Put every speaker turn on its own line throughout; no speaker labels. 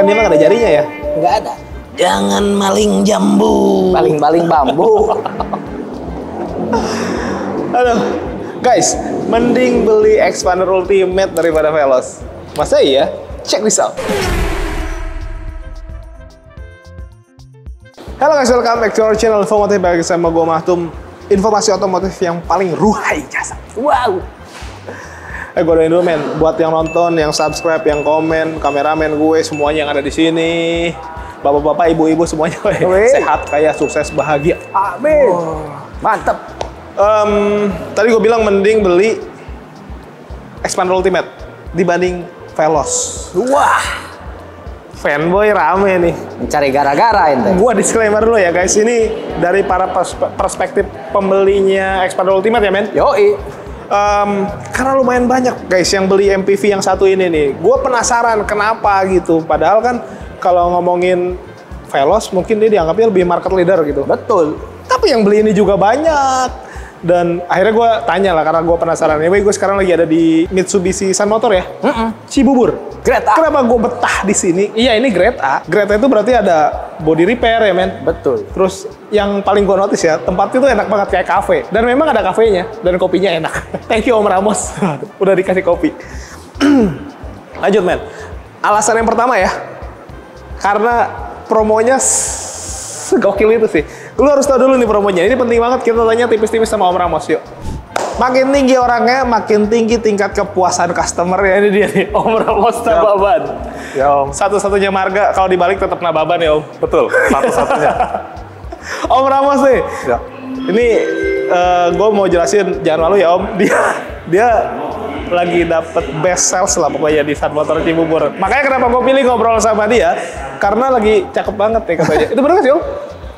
Kan dia mah nggak ada jarinya ya?
Nggak ada.
Jangan maling jambu.
Baling-baling bambu.
Aduh, guys, mending beli Expander Ultimate daripada Veloz. Masa iya? Check this out. Halo guys, welcome back to our channel Infomotif. Bagi sama gue Mahtum, informasi otomotif yang paling ruhai jasa.
Wow.
Gue doain dulu men, buat yang nonton, yang subscribe, yang komen, kameramen gue, semuanya yang ada di sini, bapak-bapak, ibu-ibu semuanya sehat, kaya, sukses, bahagia.
Amin. Oh, mantep.
Tadi gue bilang mending beli Expander Ultimate dibanding Veloz.
Wah,
fanboy rame nih.
mencari gara-gara ente.
Gua disclaimer dulu ya guys, ini dari para perspektif pembelinya Expander Ultimate ya men.
Yoi.
Karena lumayan banyak guys yang beli MPV yang satu ini nih. Gue penasaran kenapa gitu. Padahal kan kalau ngomongin Veloz mungkin dia dianggapnya lebih market leader gitu.
Betul.
Tapi yang beli ini juga banyak. Dan akhirnya gue tanya lah karena gue penasaran. Anyway, gue sekarang lagi ada di Mitsubishi Sun Motor ya. Cibubur.
Grade A.
Kenapa gue betah di sini? Iya ini grade A. Grade A itu berarti ada body repair ya men.
Betul.
Terus yang paling gue notice ya, tempatnya tuh enak banget kayak kafe. Dan memang ada kafenya dan kopinya enak. Thank you Om Ramos. Udah dikasih kopi. Lanjut men. Alasan yang pertama ya, karena promonya segokil itu sih. Lu harus tahu dulu nih promonya. Ini penting banget, kita tanya tipis-tipis sama Om Ramos yuk. Makin tinggi orangnya, makin tinggi tingkat kepuasan customer ya. Ini dia nih, Om Ramos Nababan.
Ya Om.
Satu-satunya marga kalau dibalik tetap Nababan ya Om.
Betul, satu-satunya.
Om Ramos nih.
Ya.
Ini gue mau jelasin, jangan malu ya Om. Dia lagi dapet best sales lah pokoknya di Sun Motor Cibubur. Makanya kenapa gue pilih ngobrol sama dia, karena lagi cakep banget nih katanya. Itu bener gak sih Om?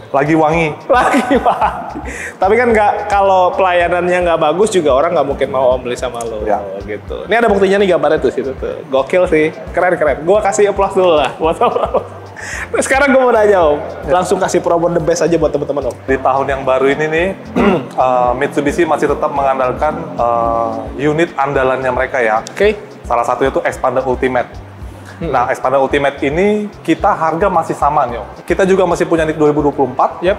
Lagi wangi.
Lagi Pak. Tapi kan nggak, kalau pelayanannya nggak bagus juga orang nggak mungkin mau Om beli sama lo
Ya.
gitu. Ini ada buktinya nih gambarnya tuh situ tuh. Gokil sih, keren. Gua kasih applause dulu lah buat Om Ramos. Nah, sekarang gue mau nanya Om, langsung kasih promo the best aja buat teman-teman Om.
Di tahun yang baru ini nih, Mitsubishi masih tetap mengandalkan unit andalannya mereka ya.
Oke.
Salah satu itu Expander Ultimate. Nah, Expander Ultimate ini kita harga masih sama nih Om. Kita juga masih punya NIK 2024.
Yap.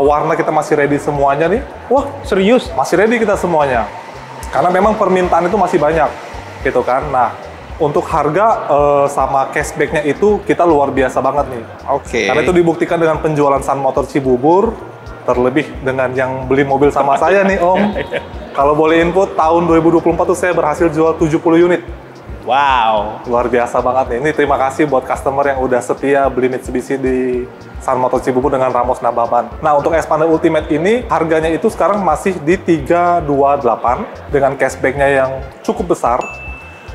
Warna kita masih ready semuanya nih.
Wah serius?
Masih ready kita semuanya. Karena memang permintaan itu masih banyak, gitu kan. Nah, untuk harga sama cashback-nya itu kita luar biasa banget nih.
Oke.
Karena itu dibuktikan dengan penjualan Sun Motor Cibubur, terlebih dengan yang beli mobil sama saya nih Om. Kalau boleh info, tahun 2024 tuh saya berhasil jual 70 unit.
Wow.
Luar biasa banget nih. Ini terima kasih buat customer yang udah setia beli Mitsubishi di Sun Motor Cibubur dengan Ramos Nababan. Nah, untuk Expander Ultimate ini harganya itu sekarang masih di 328 dengan cashback-nya yang cukup besar.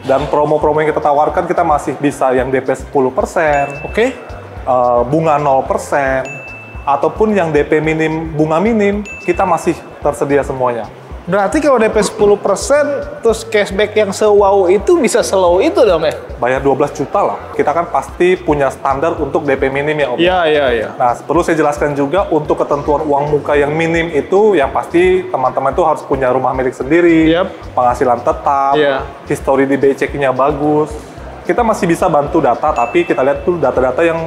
Dan promo-promo yang kita tawarkan kita masih bisa yang DP 10%,
Oke.
bunga 0%, ataupun yang DP minim, bunga minim, kita masih tersedia semuanya.
Berarti kalau DP 10% terus cashback yang se-wow itu bisa slow itu dong ya?
Bayar 12 juta lah. Kita kan pasti punya standar untuk DP minim ya Om.
Iya.
Nah, perlu saya jelaskan juga untuk ketentuan uang muka yang minim itu yang pasti teman-teman itu harus punya rumah milik sendiri, penghasilan tetap, histori di BI checking-nya bagus. Kita masih bisa bantu data, tapi kita lihat tuh data-data yang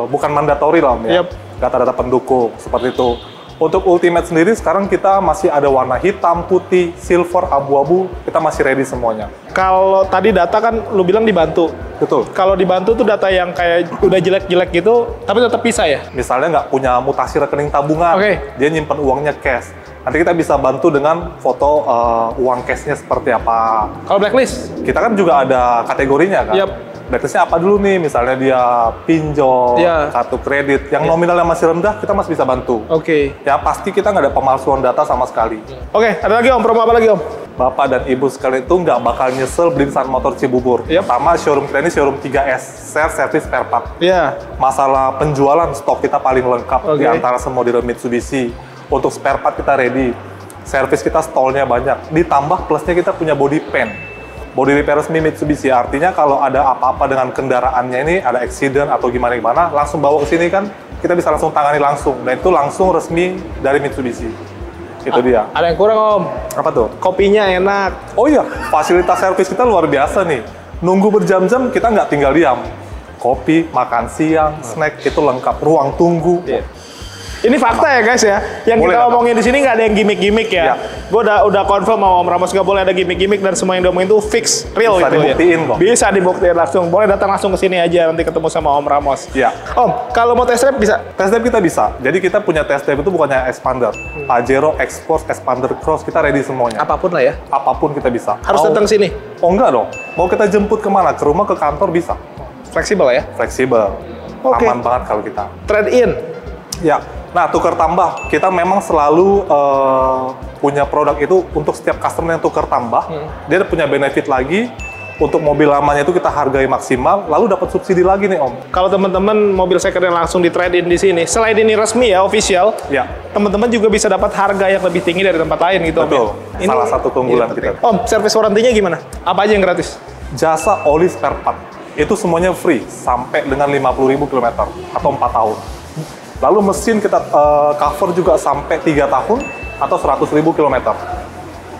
bukan mandatori lah Om ya. Data-data pendukung, seperti itu. Untuk Ultimate sendiri sekarang kita masih ada warna hitam, putih, silver, abu-abu, kita masih ready semuanya.
Kalau tadi data kan lu bilang dibantu.
Betul.
Kalau dibantu tuh data yang kayak udah jelek-jelek gitu, tapi tetap bisa ya?
Misalnya nggak punya mutasi rekening tabungan, dia nyimpan uangnya cash. Nanti kita bisa bantu dengan foto uang cashnya seperti apa.
Kalau blacklist?
Kita kan juga ada kategorinya kan. Blacklistnya apa dulu nih? Misalnya dia pinjol, kartu kredit, yang nominalnya masih rendah, kita masih bisa bantu. Ya pasti kita nggak ada pemalsuan data sama sekali.
Ada lagi Om, promo apa lagi Om?
Bapak dan Ibu sekalian itu nggak bakal nyesel beli Sun Motor Cibubur. Pertama, showroom kita ini showroom 3S, service spare part. Masalah penjualan, stok kita paling lengkap di antara semua dealer Mitsubishi. Untuk spare part kita ready. Service kita stallnya banyak. Ditambah plusnya kita punya body pen. Body repair resmi Mitsubishi, artinya kalau ada apa-apa dengan kendaraannya ini, ada accident atau gimana-gimana, langsung bawa ke sini kan, kita bisa langsung tangani langsung. Dan itu langsung resmi dari Mitsubishi. Itu dia.
Ada yang kurang Om.
Apa tuh?
Kopinya enak.
Oh iya, fasilitas servis kita luar biasa nih. Nunggu berjam-jam kita nggak tinggal diam. kopi, makan siang, snack itu lengkap, ruang tunggu.
Ini fakta ya guys ya, yang
Boleh
kita omongin di sini nggak ada yang gimmick-gimmick ya. Gue udah confirm sama Om Ramos, nggak boleh ada gimmick-gimmick, dan semua yang diomongin itu fix, real
Bisa
gitu
dibuktiin
ya.
kok.
Bisa dibuktiin langsung, boleh datang langsung ke sini aja nanti ketemu sama Om Ramos.
Ya.
Om, kalau mau test drive bisa?
Test drive kita bisa. Jadi kita punya test drive itu bukannya expander. Pajero, X-Force, expander cross, kita ready semuanya.
Apapun lah ya.
Apapun kita bisa.
Harus datang sini.
Oh enggak dong. Mau kita jemput kemana? Ke rumah, ke kantor bisa.
Fleksibel ya.
Fleksibel.
Oke.
Aman banget kalau kita.
Trade in.
Ya. Nah, tukar tambah. Kita memang selalu punya produk itu untuk setiap customer yang tukar tambah. Dia punya benefit lagi. Untuk mobil lamanya itu kita hargai maksimal, lalu dapat subsidi lagi nih Om.
Kalau teman-teman mobil second yang langsung di trade in di sini, selain ini resmi ya, official,
Ya.
teman-teman juga bisa dapat harga yang lebih tinggi dari tempat lain gitu.
Betul.
Om, ya?
Salah satu keunggulan kita.
Om, service warrantinya gimana? Apa aja yang gratis?
Jasa oli spare part itu semuanya free sampai dengan 50.000 km atau 4 tahun. Lalu mesin kita cover juga sampai 3 tahun atau 100.000 km.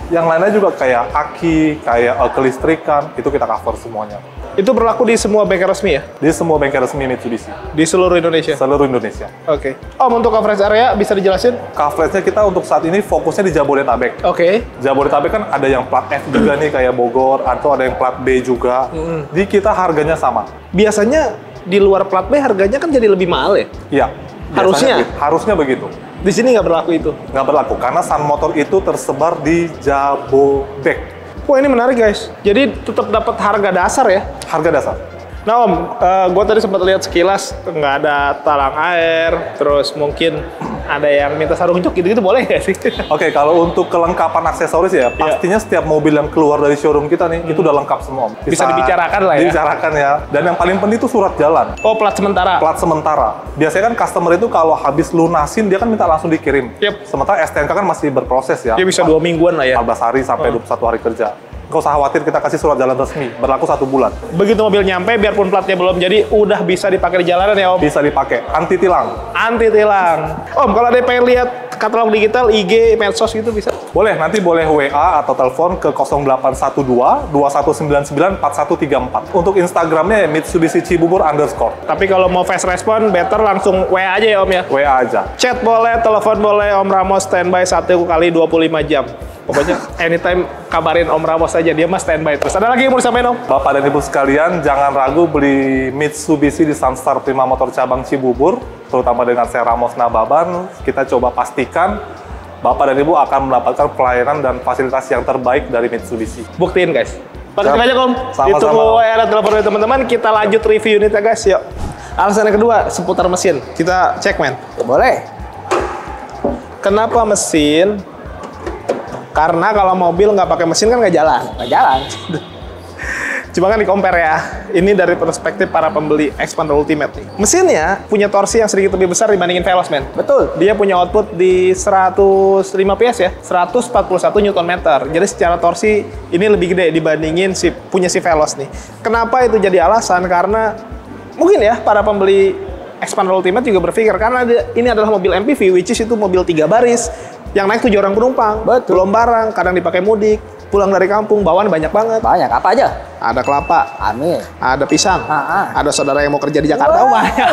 Yang lainnya juga kayak aki, kayak kelistrikan, itu kita cover semuanya.
Itu berlaku di semua bengkel resmi ya?
Di semua bengkel resmi Mitsubishi,
Di seluruh Indonesia?
seluruh Indonesia.
Oke. Om, untuk coverage area bisa dijelasin?
Coverage-nya kita untuk saat ini fokusnya di Jabodetabek.
Oke.
Jabodetabek kan ada yang plat F juga nih kayak Bogor, atau ada yang plat B juga. Jadi kita harganya sama.
Biasanya di luar plat B harganya kan jadi lebih mahal ya?
Iya.
Harusnya?
Harusnya begitu.
Di sini nggak berlaku itu?
Nggak berlaku, karena Sun Motor itu tersebar di Jabodebek.
Wah, ini menarik guys. Jadi tetap dapat harga dasar ya?
Harga dasar.
Nah Om, gue tadi sempat lihat sekilas nggak ada talang air, terus mungkin ada yang minta sarung jok gitu-gitu, boleh nggak sih?
Oke, kalau untuk kelengkapan aksesoris ya, pastinya setiap mobil yang keluar dari showroom kita nih, itu udah lengkap semua Om.
Bisa dibicarakan lah ya?
Dibicarakan ya. Dan yang paling penting itu surat jalan.
Oh, plat sementara?
Plat sementara. Biasanya kan customer itu kalau habis lunasin, dia kan minta langsung dikirim.
Yep.
Sementara STNK kan masih berproses ya.
Dia bisa 2 mingguan lah ya?
14 hari sampai 21 hari kerja. Nggak usah khawatir, kita kasih surat jalan resmi, berlaku 1 bulan.
Begitu mobil nyampe, biarpun platnya belum jadi, udah bisa dipakai di jalanan ya Om?
Bisa dipakai, anti tilang.
Anti tilang. Om, kalau ada yang pengen lihat katalog digital, IG, medsos gitu bisa?
Boleh, nanti boleh WA atau telepon ke 0812-2199-4134. Untuk Instagramnya ya Mitsubishi Cibubur _
Tapi kalau mau fast respon, better langsung WA aja ya Om ya?
WA aja.
Chat boleh, telepon boleh, Om Ramos standby 1 kali 25 jam. Pokoknya anytime kabarin Om Ramos aja, dia mah standby terus. Ada lagi yang mau disampaikan Om?
Bapak dan Ibu sekalian, jangan ragu beli Mitsubishi di Sunstar Prima Motor Cabang Cibubur, terutama dengan saya Ramos Nababan. Kita coba pastikan Bapak dan Ibu akan mendapatkan pelayanan dan fasilitas yang terbaik dari Mitsubishi.
Buktiin guys. Makasih banyak Om.
Sama-sama.
Ditunggu WA dan telepon dari teman-teman. Kita lanjut review unitnya guys, yuk. Alasan yang kedua, seputar mesin. Kita cek men.
Boleh.
Kenapa mesin? Karena kalau mobil nggak pakai mesin kan nggak jalan.
Nggak jalan.
Cuma kan di-compare ya. Ini dari perspektif para pembeli Xpander Ultimate nih. Mesinnya punya torsi yang sedikit lebih besar dibandingin Veloz, men.
Betul.
Dia punya output di 105 PS ya, 141 Nm. Jadi secara torsi ini lebih gede dibandingin punya si Veloz nih. Kenapa itu jadi alasan? Karena mungkin ya para pembeli Xpander Ultimate juga berpikir karena ini adalah mobil MPV, which is itu mobil 3 baris yang naik 7 orang penumpang.
Betul.
Belum barang, kadang dipakai mudik, pulang dari kampung, bawaan banyak banget.
Banyak. Apa aja?
Ada kelapa,
Amin.
ada pisang, ada saudara yang mau kerja di Jakarta,
Wow.
banyak.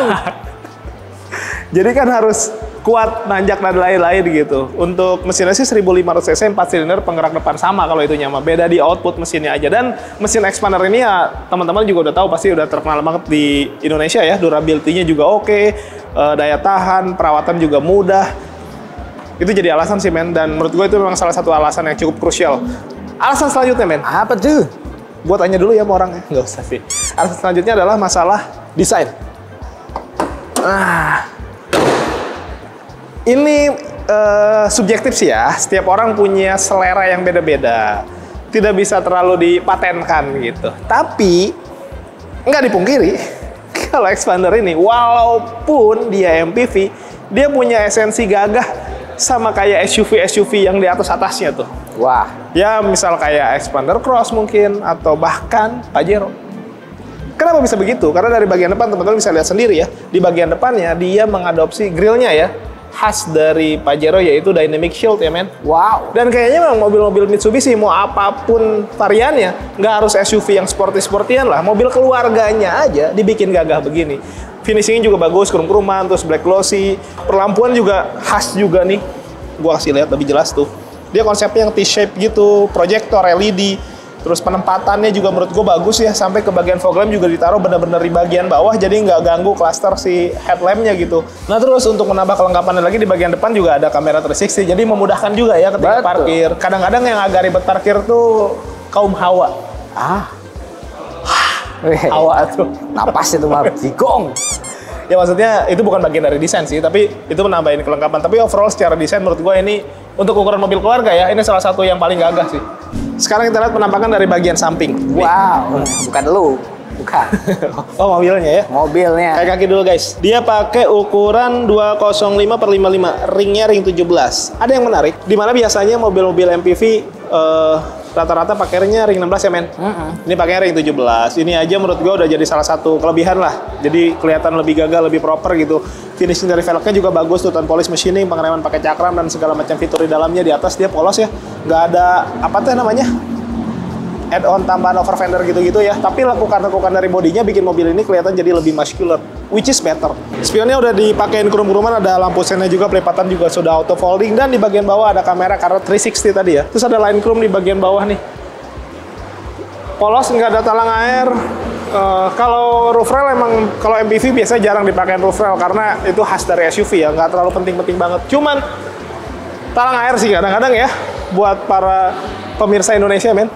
Jadi kan harus kuat, nanjak, dan lain-lain gitu. Untuk mesinnya sih 1500 cc, 4 silinder, penggerak depan sama kalau itu nyama. Beda di output mesinnya aja. Dan mesin Xpander ini ya teman-teman juga udah tahu, pasti udah terkenal banget di Indonesia ya. Durability-nya juga oke, daya tahan, perawatan juga mudah. Itu jadi alasan sih men, dan menurut gue itu memang salah satu alasan yang cukup krusial. Alasan selanjutnya men,
Apa tuh?
gue tanya dulu ya sama orangnya. Nggak usah sih. Alasan selanjutnya adalah masalah desain. Ini subjektif sih ya. Setiap orang punya selera yang beda-beda. Tidak bisa terlalu dipatenkan gitu. Tapi nggak dipungkiri, kalau Xpander ini, walaupun dia MPV, dia punya esensi gagah sama kayak SUV yang di atasnya tuh.
Wah.
Ya misal kayak Xpander Cross mungkin, atau bahkan Pajero. Kenapa bisa begitu? Karena dari bagian depan teman-teman bisa lihat sendiri ya. Di bagian depannya dia mengadopsi grillnya ya. khas dari Pajero yaitu Dynamic Shield ya men.
Wow.
Dan kayaknya memang mobil-mobil Mitsubishi mau apapun variannya, nggak harus SUV yang sporty-sportian lah. Mobil keluarganya aja dibikin gagah begini. Finishingnya juga bagus, krum-kruman, terus black glossy. Perlampuan juga khas juga nih. Gua kasih lihat lebih jelas tuh. Dia konsepnya yang T-shape gitu, proyektor LED. Terus penempatannya juga menurut gue bagus ya, sampai ke bagian fog lamp juga ditaruh benar-benar di bagian bawah, jadi nggak ganggu cluster si headlampnya gitu. Nah terus untuk menambah kelengkapan lagi di bagian depan juga ada kamera 360, jadi memudahkan juga ya ketika parkir. Kadang-kadang yang agak ribet parkir tuh kaum hawa. Hawa tuh.
Napas itu mah digong.
Ya maksudnya itu bukan bagian dari desain sih, tapi itu menambahin kelengkapan. Tapi overall secara desain menurut gue ini untuk ukuran mobil keluarga ya, ini salah satu yang paling gagah sih. Sekarang kita lihat penampakan dari bagian samping.
Wow, bukan lu. Bukan.
Oh mobilnya ya?
Mobilnya.
Kayak kaki dulu guys. Dia pakai ukuran 205/55, ringnya ring 17. Ada yang menarik, dimana biasanya mobil-mobil MPV rata-rata pakai ringnya ring 16 ya men? Ini pakai ring 17. Ini aja menurut gue udah jadi salah satu kelebihan lah. Jadi kelihatan lebih gagah, lebih proper gitu. Finishing dari velgnya juga bagus tuh, tone polish machining, pengereman pakai cakram dan segala macam fitur di dalamnya. Di atas dia polos ya, nggak ada apa tuh namanya add-on tambahan over fender gitu-gitu ya. Tapi lekukan-lekukan dari bodinya bikin mobil ini kelihatan jadi lebih muscular, which is better. Spionnya udah dipakein krum-kruman, ada lampu sennya juga, pelipatan juga sudah auto folding, dan di bagian bawah ada kamera karena 360 tadi ya. Terus ada line chrome di bagian bawah nih. Polos, nggak ada talang air. Kalau roof rail emang kalau MPV biasanya jarang dipakai roof rail karena itu khas dari SUV ya, nggak terlalu penting-penting banget. Cuman talang air sih kadang-kadang ya buat para pemirsa Indonesia men.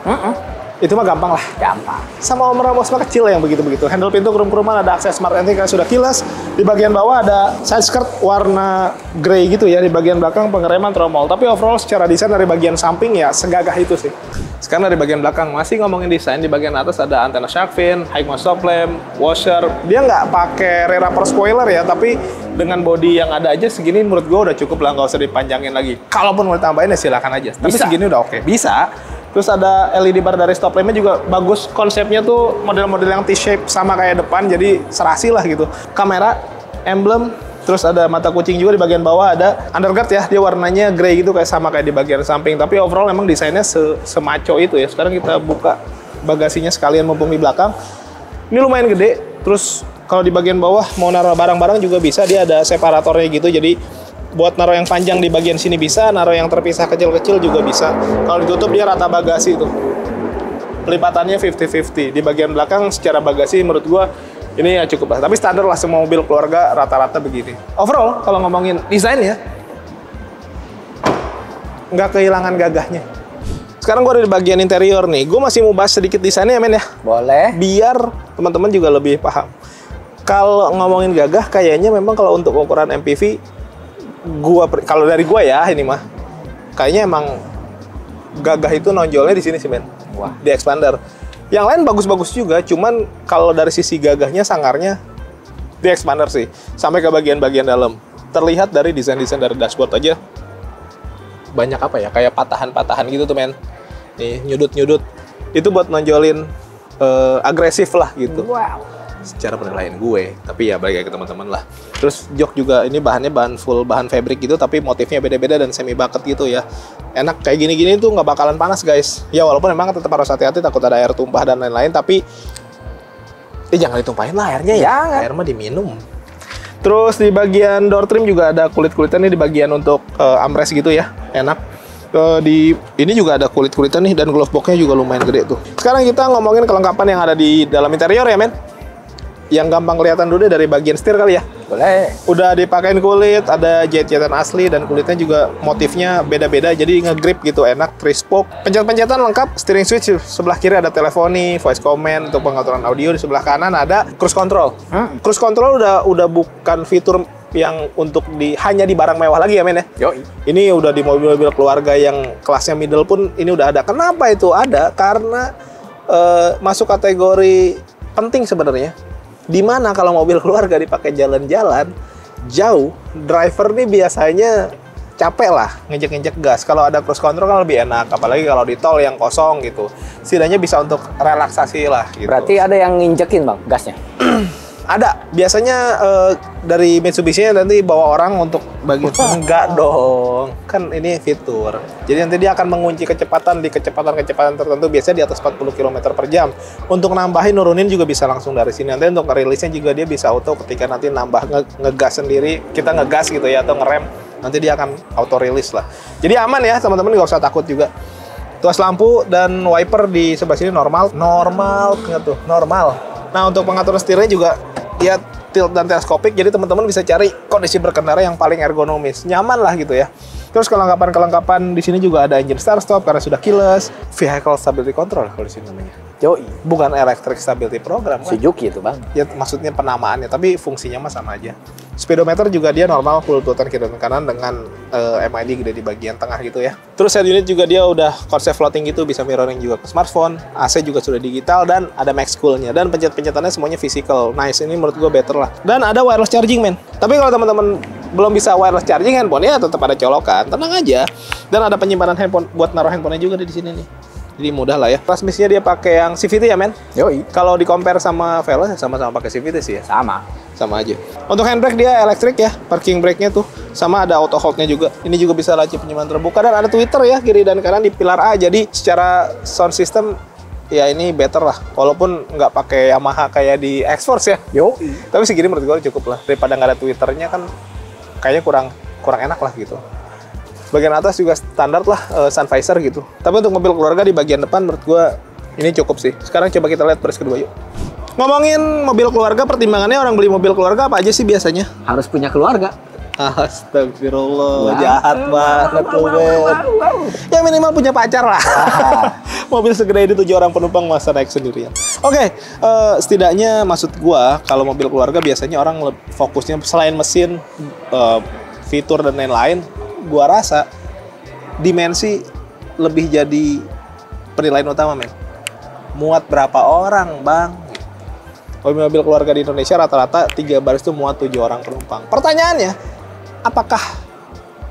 Itu mah gampang lah.
Gampang.
Sama Om Ramos mah kecil yang begitu-begitu. Handle pintu krum-kruman, ada akses smart entry yang sudah kilas. Di bagian bawah ada side skirt warna grey gitu ya. Di bagian belakang pengereman tromol. Tapi overall secara desain dari bagian samping ya segagah itu sih. Sekarang dari bagian belakang masih ngomongin desain. Di bagian atas ada antena shark fin, high mount stop lamp, washer. Dia nggak pakai rear upper spoiler ya, tapi dengan body yang ada aja segini menurut gue udah cukup lah, nggak usah dipanjangin lagi. Kalaupun mau ditambahin ya silakan aja. Tapi segini udah oke. Bisa. Terus ada LED bar dari stop lampnya juga bagus. Konsepnya tuh model-model yang T-shape sama kayak depan, jadi serasi lah gitu. Kamera, emblem, terus ada mata kucing juga di bagian bawah, ada underguard ya, dia warnanya grey gitu kayak sama kayak di bagian samping. Tapi overall memang desainnya semaco itu ya. Sekarang kita buka bagasinya sekalian mumpung di belakang. Ini lumayan gede. Terus kalau di bagian bawah mau naruh barang-barang juga bisa, dia ada separatornya gitu. Jadi buat naruh yang panjang di bagian sini bisa, naruh yang terpisah kecil-kecil juga bisa. Kalau ditutup dia rata bagasi tuh. Pelipatannya 50-50. Di bagian belakang secara bagasi menurut gua ini ya cukup lah. Tapi standar lah semua mobil keluarga rata-rata begini. Overall kalau ngomongin desain ya, nggak kehilangan gagahnya. Sekarang gua ada di bagian interior nih. Gua masih mau bahas sedikit desainnya ya men ya.
Boleh.
Biar teman-teman juga lebih paham. Kalau ngomongin gagah kayaknya memang kalau untuk ukuran MPV, kalau dari gua ya ini mah kayaknya emang gagah itu nonjolnya di sini sih men.
Wah.
Di expander. Yang lain bagus-bagus juga, cuman kalau dari sisi gagahnya sangarnya di expander sih. Sampai ke bagian-bagian dalam. Terlihat dari desain-desain dari dashboard aja banyak apa ya, kayak patahan-patahan gitu tuh men. Nih nyudut-nyudut. Itu buat nonjolin agresif lah gitu.
Wow.
Secara penilaian gue, tapi ya balik lagi ke teman-teman lah. Terus jok juga ini bahannya full bahan fabric gitu, tapi motifnya beda-beda dan semi bucket gitu ya. Enak kayak gini-gini tuh nggak bakalan panas guys. Ya walaupun memang tetap harus hati-hati, takut ada air tumpah dan lain-lain, tapi jangan ditumpahin lah airnya ya.
Jangan.
Air mah diminum. Terus di bagian door trim juga ada kulit-kulitan nih di bagian untuk armrest gitu ya, enak. Ini juga ada kulit-kulitan nih dan glove box-nya juga lumayan gede tuh. Sekarang kita ngomongin kelengkapan yang ada di dalam interior ya men. Yang gampang kelihatan dulu deh dari bagian setir kali ya.
Boleh.
Udah dipakein kulit, ada jet-jetan asli dan kulitnya juga motifnya beda-beda, jadi nge-grip gitu enak, 3 spoke. Pencet-pencetan lengkap, steering switch sebelah kiri ada teleponi, voice command untuk pengaturan audio, di sebelah kanan ada cruise control. Cruise control udah bukan fitur yang untuk hanya di barang mewah lagi ya men ya.
Yoi.
Ini udah di mobil-mobil keluarga yang kelasnya middle pun ini udah ada. Kenapa itu ada? Karena masuk kategori penting sebenarnya. Dimana kalau mobil keluarga dipakai jalan-jalan jauh, driver nih biasanya capek lah ngejek-ngejek gas. Kalau ada cruise control kan lebih enak, apalagi kalau di tol yang kosong gitu. Setidaknya bisa untuk relaksasi lah gitu.
Berarti ada yang nginjekin bang gasnya?
Ada, biasanya dari Mitsubishi-nya nanti bawa orang untuk bagian enggak dong. Kan ini fitur. Jadi nanti dia akan mengunci kecepatan di kecepatan tertentu biasanya di atas 40 km per jam. Untuk nambahin nurunin juga bisa langsung dari sini. Nanti untuk ngerilisnya juga dia bisa auto ketika nanti nambah ngegas sendiri, kita ngegas gitu ya atau ngerem, nanti dia akan auto release lah. Jadi aman ya teman-teman, nggak usah takut juga. Tuas lampu dan wiper di sebelah sini normal nggak tuh? Normal. Nah untuk pengaturan setirnya juga ya tilt dan teleskopik, jadi teman-teman bisa cari kondisi berkendara yang paling ergonomis, nyaman lah gitu ya. Terus kelengkapan di sini juga ada engine start stop karena sudah keyless, vehicle stability control kalau di sini namanya.
Yoi.
Bukan electric stability program kan?
Suzuki itu bang.
Ya maksudnya penamaannya, tapi fungsinya mah sama aja. Speedometer juga dia normal full tutan kiri dan kanan dengan MID gede di bagian tengah gitu ya. Terus head unit juga dia udah konsep floating gitu, bisa mirroring juga ke smartphone. AC juga sudah digital dan ada max cool-nya. Dan pencet-pencetannya semuanya physical. Nice, ini menurut gue better lah. Dan ada wireless charging men. Tapi kalau teman-teman belum bisa wireless charging handphonenya tetap ada colokan, tenang aja. Dan ada penyimpanan handphone buat naruh handphonenya juga di sini nih. Jadi mudah lah ya. Transmisinya dia pakai yang CVT ya men?
Yoi.
Kalau di compare sama Veloz sama-sama pakai CVT sih ya. Sama aja. Untuk handbrake dia elektrik ya, parking brake-nya tuh. Sama ada auto hold-nya juga. Ini juga bisa laci penyimpanan terbuka dan ada Twitter ya, kiri dan kanan di pilar A. Jadi secara sound system ya ini better lah. Walaupun nggak pakai Yamaha kayak di X-Force ya.
Yoi.
Tapi segini menurut gue cukup lah. Daripada nggak ada Twitternya kan kayaknya kurang enak lah gitu. Bagian atas juga standar lah, sun visor gitu. Tapi untuk mobil keluarga di bagian depan menurut gue ini cukup sih. Sekarang coba kita lihat baris kedua yuk. Ngomongin mobil keluarga, pertimbangannya orang beli mobil keluarga apa aja sih biasanya?
Harus punya keluarga.
Astagfirullah, jahat banget tuh men. Ya minimal punya pacar lah. Mobil segede itu 7 orang penumpang masa naik sendirian. Oke, setidaknya maksud gua kalau mobil keluarga biasanya orang fokusnya selain mesin, fitur dan lain-lain, gua rasa dimensi lebih jadi penilaian utama men. Muat berapa orang bang? Mobil keluarga di Indonesia rata-rata 3 baris itu muat 7 orang penumpang. Pertanyaannya, apakah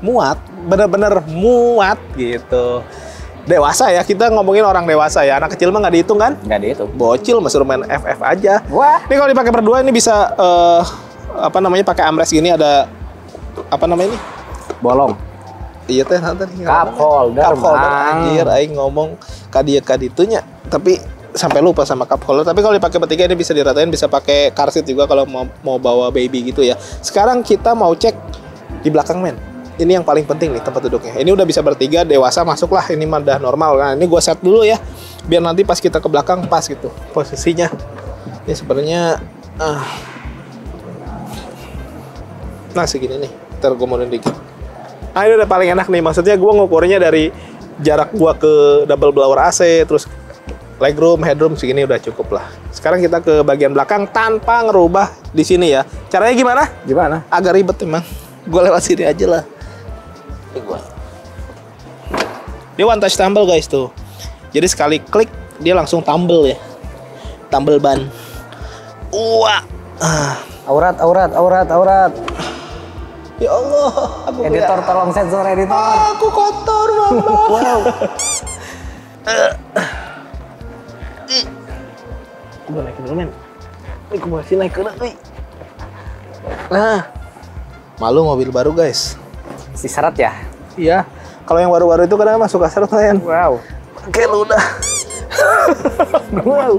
muat? Bener-bener muat gitu. Dewasa ya, kita ngomongin orang dewasa ya. Anak kecil mah nggak dihitung kan?
Nggak dihitung.
Bocil masih main FF aja.
Wah.
Ini kalau dipakai berdua ini bisa pakai armrest gini, ada apa namanya ini?
Bolong.
Iya teh nanti
Cup holder.
Anjir aing ngomong kaditunya, tapi sampai lupa sama cup holder. Tapi kalau dipakai bertiga ini bisa diratain, bisa pakai car seat juga kalau mau bawa baby gitu ya. Sekarang kita mau cek di belakang men. Ini yang paling penting nih tempat duduknya. Ini udah bisa bertiga, dewasa masuklah. Ini mah udah normal. Nah, ini gua set dulu ya. Biar nanti pas kita ke belakang pas gitu posisinya. Ini sebenarnya nah segini nih. Ntar gua mau dikit. Nah, ini udah paling enak nih. Maksudnya gua ngukurnya dari jarak gua ke double blower AC, terus legroom, headroom segini udah cukup lah. Sekarang kita ke bagian belakang tanpa ngerubah di sini ya. Caranya gimana?
Gimana?
Agak ribet emang. Gue lewat sini aja lah. Dia one touch tumble guys tuh. Jadi sekali klik dia langsung tumble ya. Tumble ban. Wah.
Aurat.
Ya Allah.
Editor tolong sensor editor.
Aku kotor mama. Wow. Gue naikin dulu men. Gue masih naik ke nih. Nah, malu mobil baru guys.
Si syarat ya?
Iya. Kalau yang baru-baru itu kadang masuk syarat men.
Wow.
Oke lu udah. Wow.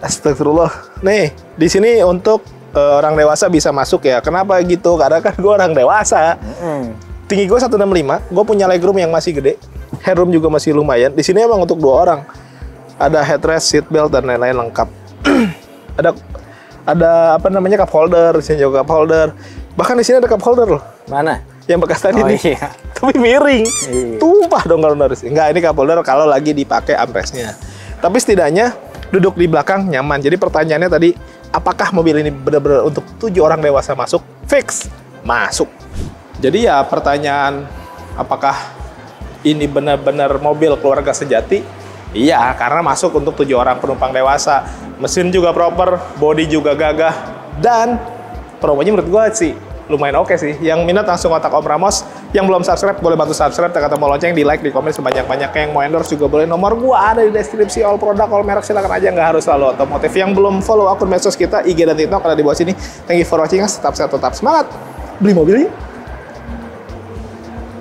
Astagfirullah. Nih, di sini untuk orang dewasa bisa masuk ya. Kenapa gitu? Karena kan gue orang dewasa. Tinggi gue 165. Gue punya legroom yang masih gede. Headroom juga masih lumayan. Di sini emang untuk 2 orang. Ada headrest, seat belt dan lain-lain lengkap. ada apa namanya cup holder, di sini juga cup holder. Bahkan di sini ada cup holder loh.
Mana?
Yang bekas tadi nih.
Iya.
Tapi miring.
Iya.
Tumpah dong kalau harus. Enggak, ini cup holder kalau lagi dipakai armrestnya. Tapi setidaknya duduk di belakang nyaman. Jadi pertanyaannya tadi, apakah mobil ini benar-benar untuk 7 orang dewasa masuk? Fix. Masuk. Jadi ya pertanyaan, apakah ini benar-benar mobil keluarga sejati? Iya, karena masuk untuk 7 orang penumpang dewasa. Mesin juga proper, bodi juga gagah, dan promonya menurut gue sih lumayan oke sih. Yang minat langsung kontak Om Ramos Yang belum subscribe boleh bantu subscribe, tekan tombol lonceng, di like, di komen sebanyak-banyaknya. Yang mau endorse juga boleh, nomor gua ada di deskripsi. All produk, all merek silakan aja, nggak harus selalu otomotif. Yang belum follow akun medsos kita IG dan TikTok ada di bawah sini. Thank you for watching us, tetap sehat, tetap semangat, beli mobil yuk.